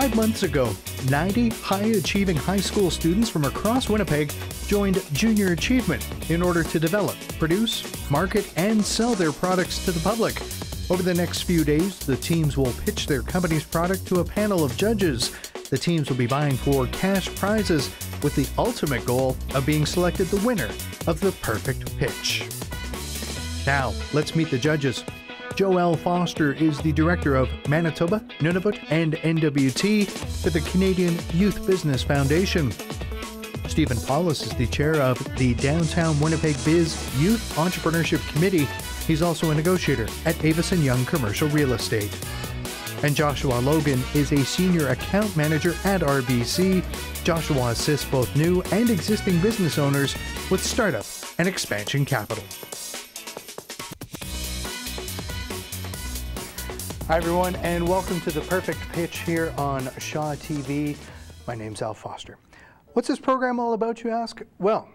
5 months ago, 90 high-achieving high school students from across Winnipeg joined Junior Achievement in order to develop, produce, market, and sell their products to the public. Over the next few days, the teams will pitch their company's product to a panel of judges. The teams will be vying for cash prizes with the ultimate goal of being selected the winner of the perfect pitch. Now, let's meet the judges. Joelle Foster is the director of Manitoba, Nunavut, and NWT for the Canadian Youth Business Foundation. Stephen Paulus is the chair of the Downtown Winnipeg Biz Youth Entrepreneurship Committee. He's also a negotiator at Avis & Young Commercial Real Estate. And Joshua Logan is a senior account manager at RBC. Joshua assists both new and existing business owners with startup and expansion capital. Hi everyone, and welcome to The Perfect Pitch here on Shaw TV. My name's Al Foster. What's this program all about, you ask? Well,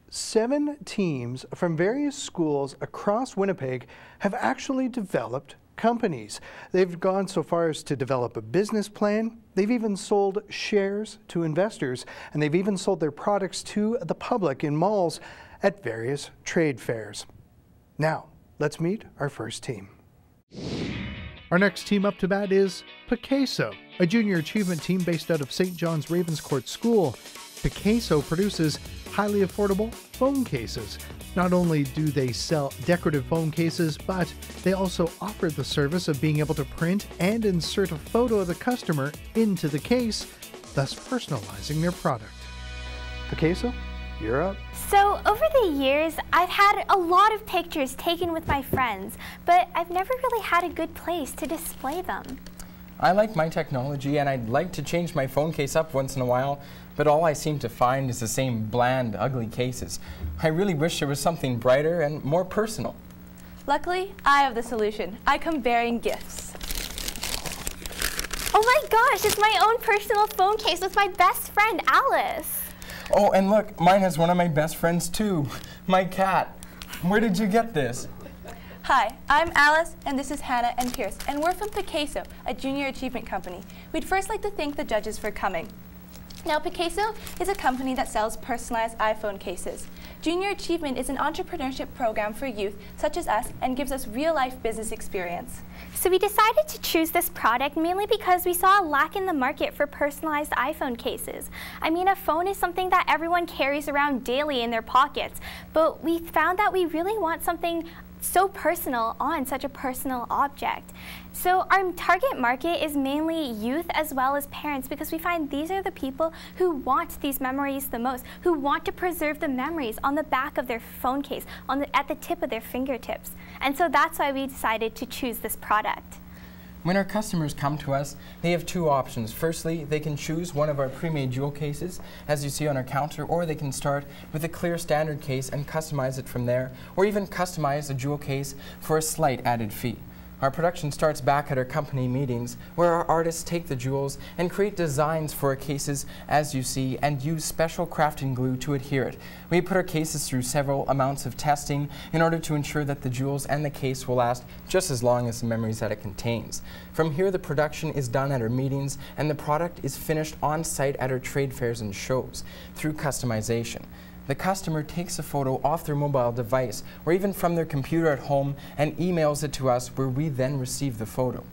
7 teams from various schools across Winnipeg have actually developed companies. They've gone so far as to develop a business plan. They've even sold shares to investors, and they've even sold their products to the public in malls at various trade fairs. Now, let's meet our first team. Our next team up to bat is PiCaseO, a junior achievement team based out of St. John's Ravenscourt School. PiCaseO produces highly affordable phone cases. Not only do they sell decorative phone cases, but they also offer the service of being able to print and insert a photo of the customer into the case, thus personalizing their product. PiCaseO, you're up. So over the years, I've had a lot of pictures taken with my friends, but I've never really had a good place to display them. I like my technology, and I'd like to change my phone case up once in a while, but all I seem to find is the same bland, ugly cases. I really wish there was something brighter and more personal. Luckily, I have the solution. I come bearing gifts. Oh my gosh, it's my own personal phone case with my best friend, Alice. Oh, and look, mine has one of my best friends too, my cat. Where did you get this? Hi, I'm Alice, and this is Hannah and Pierce, and we're from PiCaseO, a junior achievement company. We'd first like to thank the judges for coming. Now, PiCaseO is a company that sells personalized iPhone cases. Junior Achievement is an entrepreneurship program for youth such as us and gives us real-life business experience. So we decided to choose this product mainly because we saw a lack in the market for personalized iPhone cases. I mean, a phone is something that everyone carries around daily in their pockets, but we found that we really want something so personal on such a personal object. So our target market is mainly youth as well as parents, because we find these are the people who want these memories the most, who want to preserve the memories on the back of their phone case, at the tip of their fingertips. And so that's why we decided to choose this product. When our customers come to us, they have 2 options. Firstly, they can choose one of our pre-made jewel cases, as you see on our counter, or they can start with a clear standard case and customize it from there, or even customize a jewel case for a slight added fee. Our production starts back at our company meetings, where our artists take the jewels and create designs for our cases, as you see, and use special crafting glue to adhere it. We put our cases through several amounts of testing in order to ensure that the jewels and the case will last just as long as the memories that it contains. From here, the production is done at our meetings, and the product is finished on site at our trade fairs and shows through customization. The customer takes a photo off their mobile device or even from their computer at home and emails it to us, where we then receive the photo.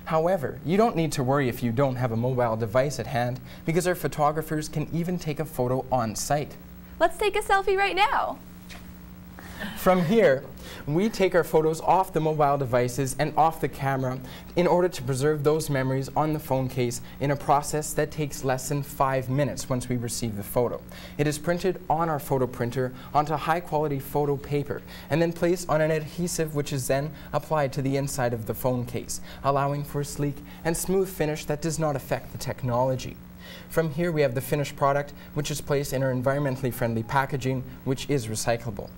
However, you don't need to worry if you don't have a mobile device at hand, because our photographers can even take a photo on site. Let's take a selfie right now. From here, we take our photos off the mobile devices and off the camera in order to preserve those memories on the phone case in a process that takes less than 5 minutes once we receive the photo. It is printed on our photo printer onto high-quality photo paper and then placed on an adhesive, which is then applied to the inside of the phone case, allowing for a sleek and smooth finish that does not affect the technology. From here, we have the finished product, which is placed in our environmentally friendly packaging, which is recyclable.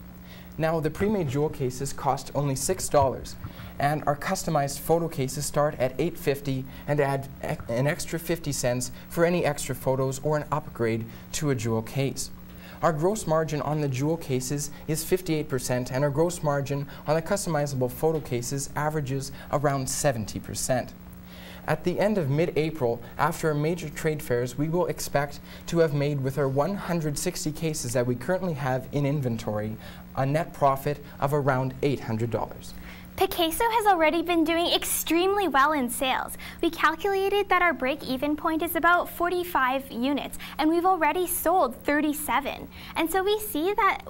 Now, the pre-made jewel cases cost only $6, and our customized photo cases start at $8.50 and add an extra 50 cents for any extra photos or an upgrade to a jewel case. Our gross margin on the jewel cases is 58%, and our gross margin on the customizable photo cases averages around 70%. At the end of mid-April, after our major trade fairs, we will expect to have made with our 160 cases that we currently have in inventory a net profit of around $800. PiCaseO has already been doing extremely well in sales. We calculated that our break-even point is about 45 units, and we've already sold 37. And so we see that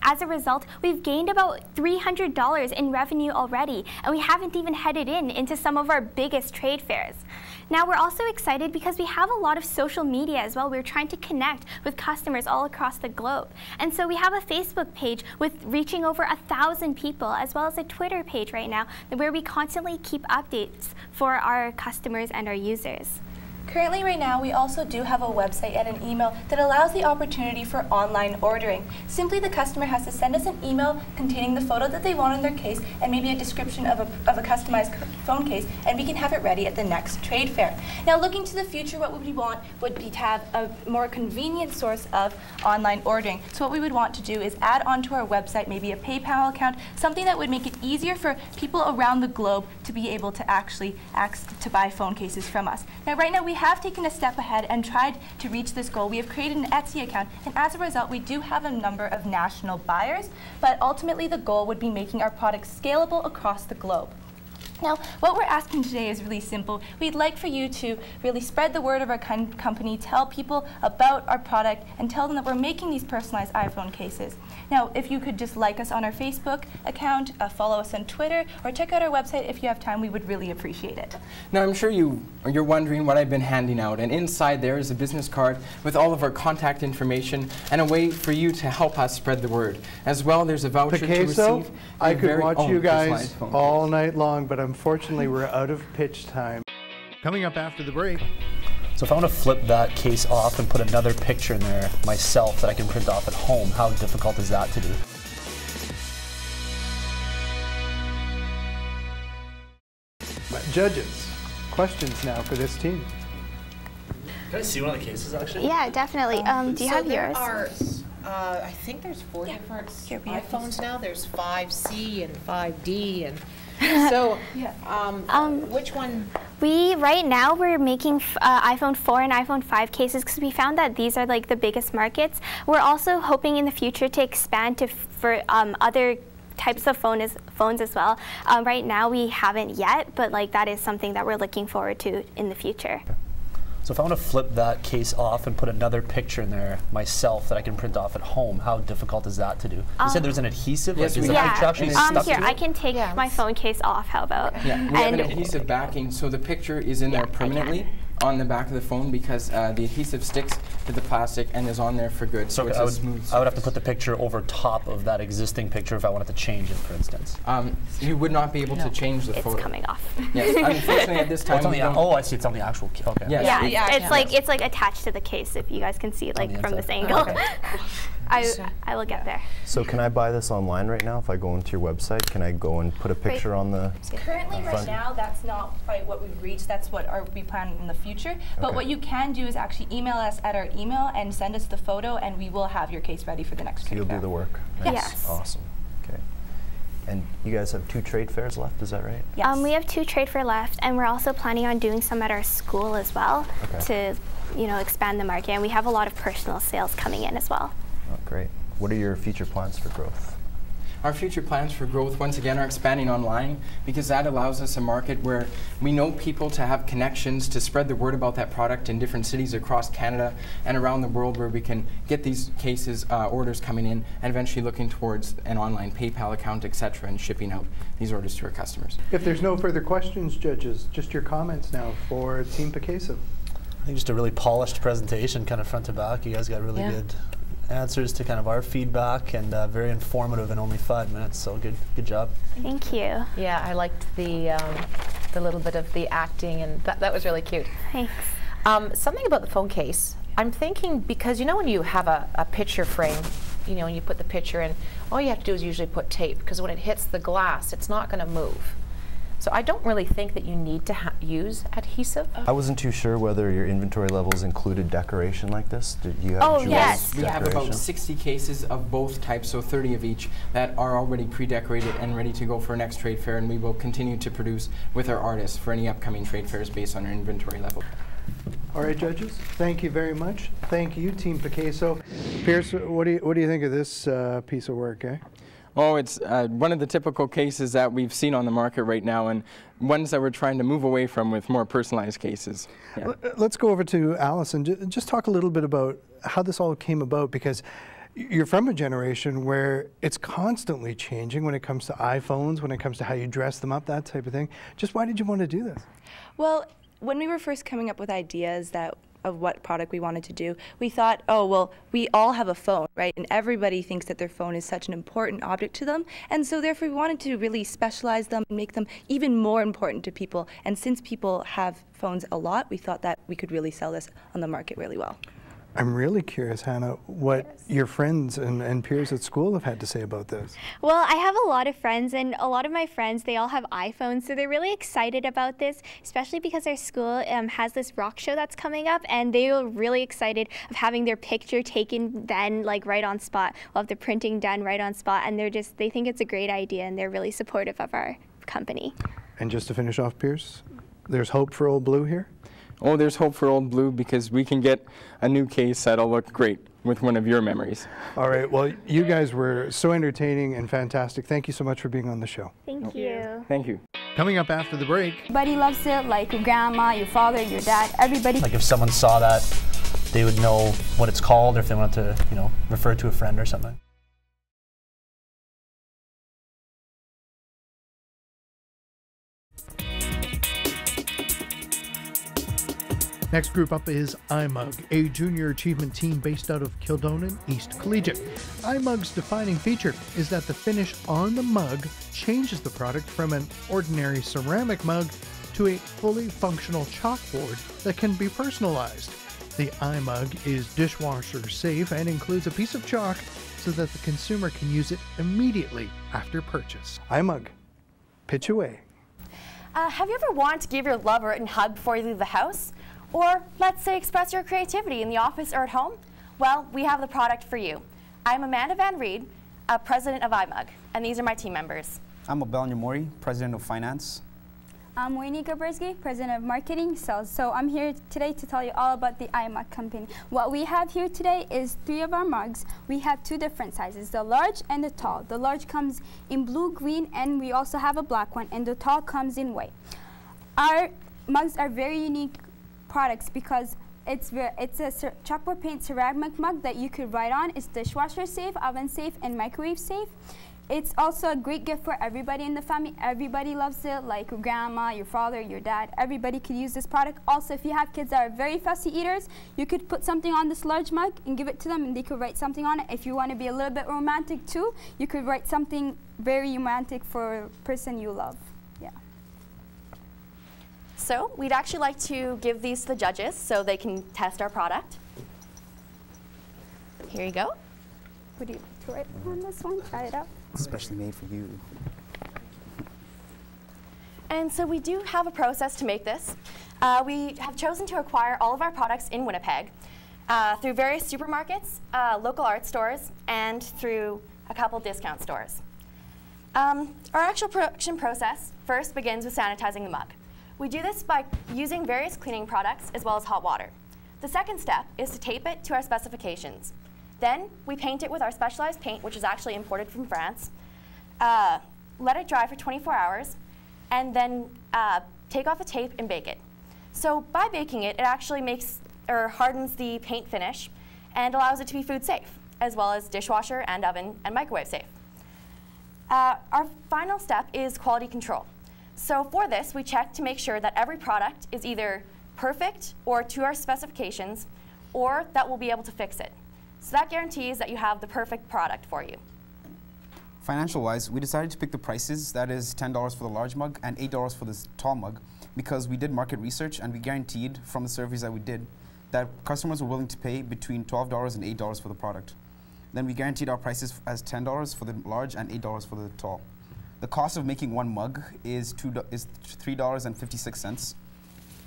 as a result, we've gained about $300 in revenue already, and we haven't even headed into some of our biggest trade fairs. Now we're also excited because we have a lot of social media as well. We're trying to connect with customers all across the globe. And so we have a Facebook page with reaching over 1,000 people, as well as a Twitter page right now where we constantly keep updates for our customers and our users. Currently right now, we also do have a website and an email that allows the opportunity for online ordering. Simply the customer has to send us an email containing the photo that they want in their case and maybe a description of a customized phone case, and we can have it ready at the next trade fair. Now looking to the future, what we want would be to have a more convenient source of online ordering. So what we would want to do is add onto our website maybe a PayPal account, something that would make it easier for people around the globe to be able to actually ask to buy phone cases from us. Now right now we have taken a step ahead and tried to reach this goal. We have created an Etsy account, and as a result, we do have a number of national buyers, but ultimately the goal would be making our products scalable across the globe. Now, what we're asking today is really simple. We'd like for you to really spread the word of our company, tell people about our product, and tell them that we're making these personalized iPhone cases. Now, if you could just like us on our Facebook account, follow us on Twitter, or check out our website if you have time, we would really appreciate it. Now, I'm sure you're wondering what I've been handing out, and inside there is a business card with all of our contact information and a way for you to help us spread the word. As well, there's a voucher to receive. I could watch you guys all night long, but unfortunately we're out of pitch time. Coming up after the break. So if I want to flip that case off and put another picture in there myself that I can print off at home, how difficult is that to do? Judges, questions now for this team. Can I see one of the cases actually? Yeah, definitely. Do you have yours? I think there's four different iPhones now. There's 5C and 5D, and so which one? Right now we're making iPhone 4 and iPhone 5 cases because we found that these are like the biggest markets. We're also hoping in the future to expand to for other types of phones as well. Right now we haven't yet, but like that is something that we're looking forward to in the future. So if I want to flip that case off and put another picture in there myself that I can print off at home, how difficult is that to do? You said there's an adhesive? Yes, like, is the picture actually stuck here, to I can take my phone case off, how about? Yeah, we have an adhesive backing, so the picture is in there permanently on the back of the phone because the adhesive sticks to the plastic and is on there for good. So it's a smooth surface. I would have to put the picture over top of that existing picture if I wanted to change it, for instance. You would not be able to change the photo. It's coming off. Yes, unfortunately at this time I see, it's on the actual case. Okay. Yes. It's like attached to the case if you guys can see it like from this angle. Okay. I will get there. So can I buy this online right now? If I go into your website, can I go and put a picture on the Currently right now, that's not quite what we've reached. That's what we plan in the future. But what you can do is actually email us at our email and send us the photo, and we will have your case ready for the next trade fair. You'll do the work? Nice. Yes. Awesome. Okay. And you guys have 2 trade fairs left, is that right? Yes. We have 2 trade fair left, and we're also planning on doing some at our school as well to expand the market. And we have a lot of personal sales coming in as well. Oh, great. What are your future plans for growth? Our future plans for growth, once again, are expanding online because that allows us a market where we know people to have connections to spread the word about that product in different cities across Canada and around the world where we can get these cases, orders coming in, and eventually looking towards an online PayPal account, etc., and shipping out these orders to our customers. If there's no further questions, judges, just your comments now for Team PiCaseO. I think just a really polished presentation, kind of front to back. You guys got really good answers to kind of our feedback, and very informative in only 5 minutes, so good job. Thank you. Yeah, I liked the little bit of the acting, and that was really cute. Thanks. Something about the phone case, I'm thinking, because when you have a picture frame, and you put the picture in, all you have to do is usually put tape, because when it hits the glass, it's not going to move. So I don't really think that you need to use adhesive. I wasn't too sure whether your inventory levels included decoration like this. Did you have jewels yes. We have about 60 cases of both types, so 30 of each, that are already pre-decorated and ready to go for our next trade fair, and we will continue to produce with our artists for any upcoming trade fairs based on our inventory level. All right, judges, thank you very much. Thank you, Team PiCaseO. Pierce, what do you think of this piece of work, eh? Oh, it's one of the typical cases that we've seen on the market right now, and ones that we're trying to move away from with more personalized cases. Yeah. Let's go over to Allison. Just talk a little bit about how this all came about, because you're from a generation where it's constantly changing when it comes to iPhones, when it comes to how you dress them up, that type of thing. Just why did you want to do this? Well, when we were first coming up with ideas of what product we wanted to do, we thought, oh, well, we all have a phone, right? And everybody thinks that their phone is such an important object to them. And so therefore we wanted to really specialize them and make them even more important to people. And since people have phones a lot, we thought that we could really sell this on the market really well. I'm really curious, Hannah, what your friends and peers at school have had to say about this. Well, I have a lot of friends, and a lot of my friends, they all have iPhones, so they're really excited about this, especially because our school has this rock show that's coming up, and they were really excited of having their picture taken then, like right on spot. We'll have the printing done right on spot, and they think it's a great idea, and they're really supportive of our company. And just to finish off, Pierce, there's hope for Old Blue here? Oh, there's hope for Old Blue, because we can get a new case that'll look great with one of your memories. All right, well, you guys were so entertaining and fantastic. Thank you so much for being on the show. Thank you. Thank you. Coming up after the break. Everybody loves it, like your grandma, your father, your dad, everybody. Like if someone saw that, they would know what it's called, or if they wanted to, you know, refer to a friend or something. Next group up is iMug, a junior achievement team based out of Kildonan East Collegiate. iMug's defining feature is that the finish on the mug changes the product from an ordinary ceramic mug to a fully functional chalkboard that can be personalized. The iMug is dishwasher safe and includes a piece of chalk so that the consumer can use it immediately after purchase. iMug, pitch away. Have you ever wanted to give your lover a hug before you leave the house? Or, let's say, express your creativity in the office or at home? Well, we have the product for you. I'm Amanda Van Reed, president of iMug, and these are my team members. I'm Abel Nyamori, president of finance. I'm Wayne Gabrski, president of marketing sales. So I'm here today to tell you all about the iMug company. What we have here today is 3 of our mugs. We have 2 different sizes, the large and the tall. The large comes in blue, green, and we also have a black one, and the tall comes in white. Our mugs are very unique products because it's a chalkboard paint ceramic mug that you could write on. It's dishwasher safe, oven safe, and microwave safe. It's also a great gift for everybody in the family. Everybody loves it, like your grandma, your father, your dad. Everybody could use this product. Also, if you have kids that are very fussy eaters, you could put something on this large mug and give it to them, and they could write something on it. If you want to be a little bit romantic too, you could write something very romantic for a person you love. Yeah. So we'd actually like to give these to the judges so they can test our product. Here you go. Would you try it on this one? Try it out. Especially made for you. And so we do have a process to make this. We have chosen to acquire all of our products in Winnipeg through various supermarkets, local art stores, and through a couple discount stores. Our actual production process first begins with sanitizing the mug. We do this by using various cleaning products as well as hot water. The second step is to tape it to our specifications. Then we paint it with our specialized paint, which is actually imported from France, let it dry for 24 hours, and then take off the tape and bake it. So by baking it, it actually makes or hardens the paint finish and allows it to be food safe, as well as dishwasher and oven and microwave safe. Our final step is quality control. So for this, we check to make sure that every product is either perfect or to our specifications, or that we'll be able to fix it. So that guarantees that you have the perfect product for you. Financial-wise, we decided to pick the prices, that is $10 for the large mug and $8 for this tall mug, because we did market research and we guaranteed from the surveys that we did that customers were willing to pay between $12 and $8 for the product. Then we guaranteed our prices as $10 for the large and $8 for the tall. The cost of making one mug is $3.56.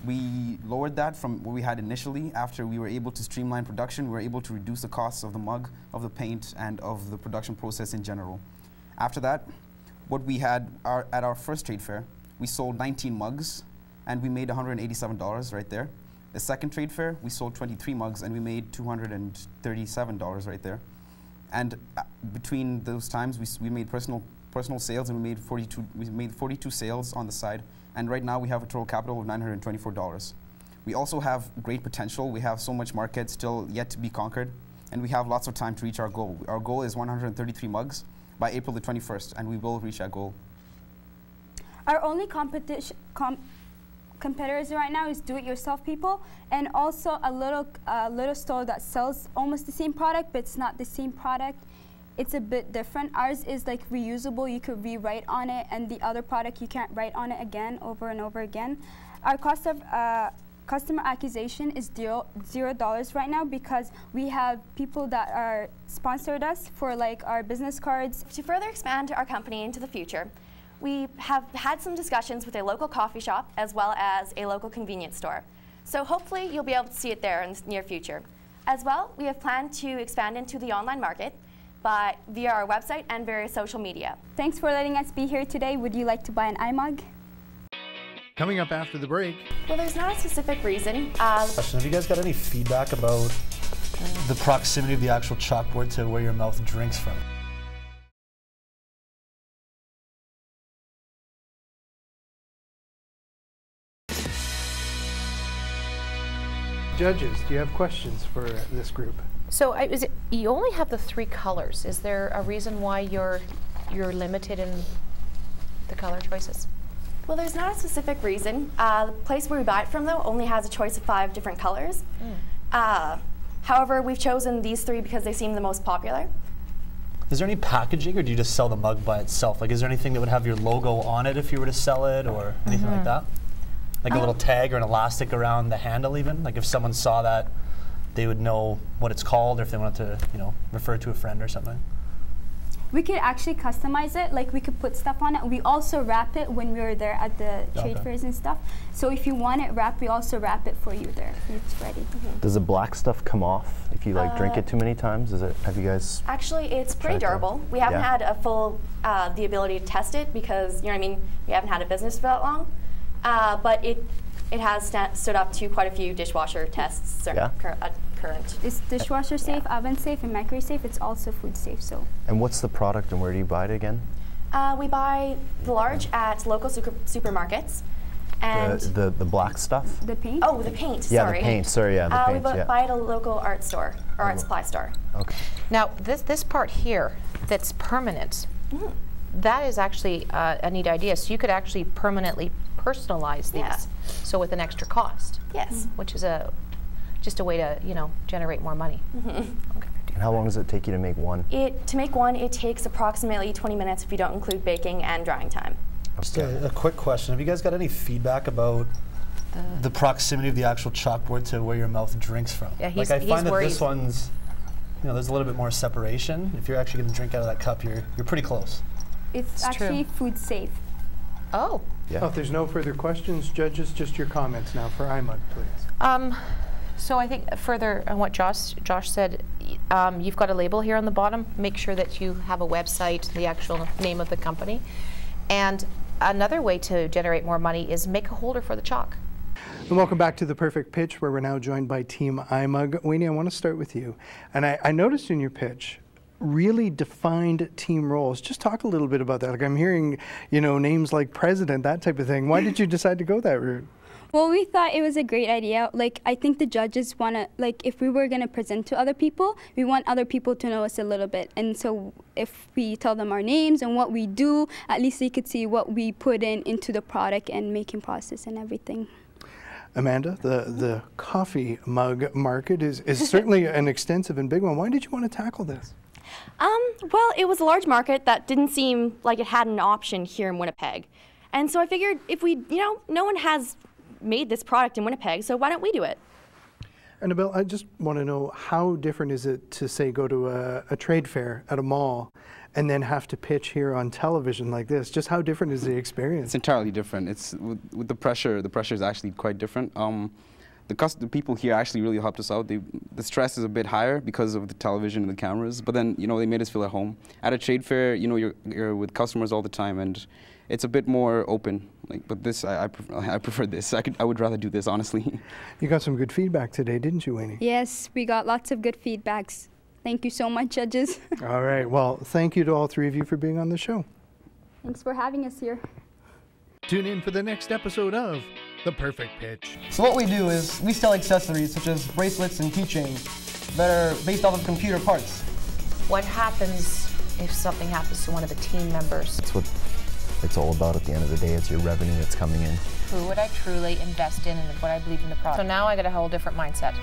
We lowered that from what we had initially. After we were able to streamline production, we were able to reduce the costs of the mug, of the paint, and of the production process in general. After that, what we had at our first trade fair, we sold 19 mugs, and we made $187 right there. The second trade fair, we sold 23 mugs, and we made $237 right there. And between those times, we made personal sales, and we made 42 sales on the side. And right now we have a total capital of $924. We also have great potential. We have so much market still yet to be conquered, and we have lots of time to reach our goal. Our goal is 133 mugs by April the 21st, and we will reach that goal. Our only competitors right now is do-it-yourself people, and also a little store that sells almost the same product, but it's not the same product. It's a bit different. Ours is like reusable. You could rewrite on it, and the other product you can't write on it again over and over again. Our cost of customer acquisition is $0 right now because we have people that are sponsored us for like our business cards. To further expand our company into the future, we have had some discussions with a local coffee shop as well as a local convenience store. So hopefully you'll be able to see it there in the near future. As well, we have planned to expand into the online market via our website and various social media. Thanks for letting us be here today. Would you like to buy an iMug? Coming up after the break. Well, there's not a specific reason. Have you guys got any feedback about the proximity of the actual chalkboard to where your mouth drinks from? Judges, do you have questions for this group? So you only have the 3 colors. Is there a reason why you're limited in the color choices? Well, there's not a specific reason. The place where we buy it from, though, only has a choice of 5 different colors. However, we've chosen these 3 because they seem the most popular. Is there any packaging, or do you just sell the mug by itself? Like, is there anything that would have your logo on it if you were to sell it, or anything like that? Like a little tag or an elastic around the handle, even? Like if someone saw that, they would know what it's called, or if they wanted to, refer to a friend or something? We could actually customize it. Like we could put stuff on it. We also wrap it when we were there at the trade fairs and stuff. So if you want it wrapped, we also wrap it for you there if it's ready. Does the black stuff come off if you drink it too many times? Have you guys? Actually, it's pretty durable. We haven't had a full the ability to test it because we haven't had a business for that long. But it has stood up to quite a few dishwasher tests current. It's dishwasher safe, oven safe, and microwave safe. It's also food safe. So. And what's the product, and where do you buy it again? We buy the large at local supermarkets. And the black stuff? The paint? Oh, the paint, yeah, sorry. The paint, sorry, yeah, the paint. We buy at a local art store, or art supply store. Okay. Now, this part here that's permanent, that is actually a neat idea. So you could actually permanently personalize these, so with an extra cost. Yes. Which is just a way to, generate more money. Okay. And how long does it take you to make one? To make one, it takes approximately 20 minutes if you don't include baking and drying time. Just a quick question. Have you guys got any feedback about the proximity of the actual chalkboard to where your mouth drinks from? Yeah, I find that this one's, there's a little bit more separation. If you're actually going to drink out of that cup, you're pretty close. It's actually food safe. Oh. Yeah. Well, if there's no further questions, judges, just your comments now for iMug, please. So I think further on what Josh said, you've got a label here on the bottom. Make sure that you have a website, the actual name of the company. And another way to generate more money is make a holder for the chalk. And welcome back to The Perfect Pitch, where we're now joined by Team iMug. Wayne, I want to start with you. And I noticed in your pitch, really defined team roles. Just talk a little bit about that. Like I'm hearing, names like president, that type of thing. Why did you decide to go that route? Well, we thought it was a great idea. Like, I think the judges want to, like, if we were going to present to other people, we want other people to know us a little bit. And so if we tell them our names and what we do, at least they could see what we put into the product and making process and everything. Amanda, the coffee mug market is certainly an extensive and big one. Why did you want to tackle this? Well, it was a large market that didn't seem like it had an option here in Winnipeg. And so I figured if we, no one has made this product in Winnipeg, so why don't we do it? Annabelle, I just want to know, how different is it to, say, go to a trade fair at a mall and then have to pitch here on television like this? Just how different is the experience? It's entirely different. It's with the pressure is actually quite different. The people here actually really helped us out. The stress is a bit higher because of the television and the cameras, but then, you know, they made us feel at home. At a trade fair, you know, you're with customers all the time, and it's a bit more open. Like, but this, I prefer this. I would rather do this, honestly. You got some good feedback today, didn't you, Wayne? Yes, we got lots of good feedbacks. Thank you so much, judges. All right. Well, thank you to all three of you for being on the show. Thanks for having us here. Tune in for the next episode of The Perfect Pitch. So what we do is we sell accessories such as bracelets and keychains that are based off of computer parts. What happens if something happens to one of the team members? That's what it's all about at the end of the day. It's your revenue that's coming in. Who would I truly invest in and would I believe in the product? So now I got a whole different mindset.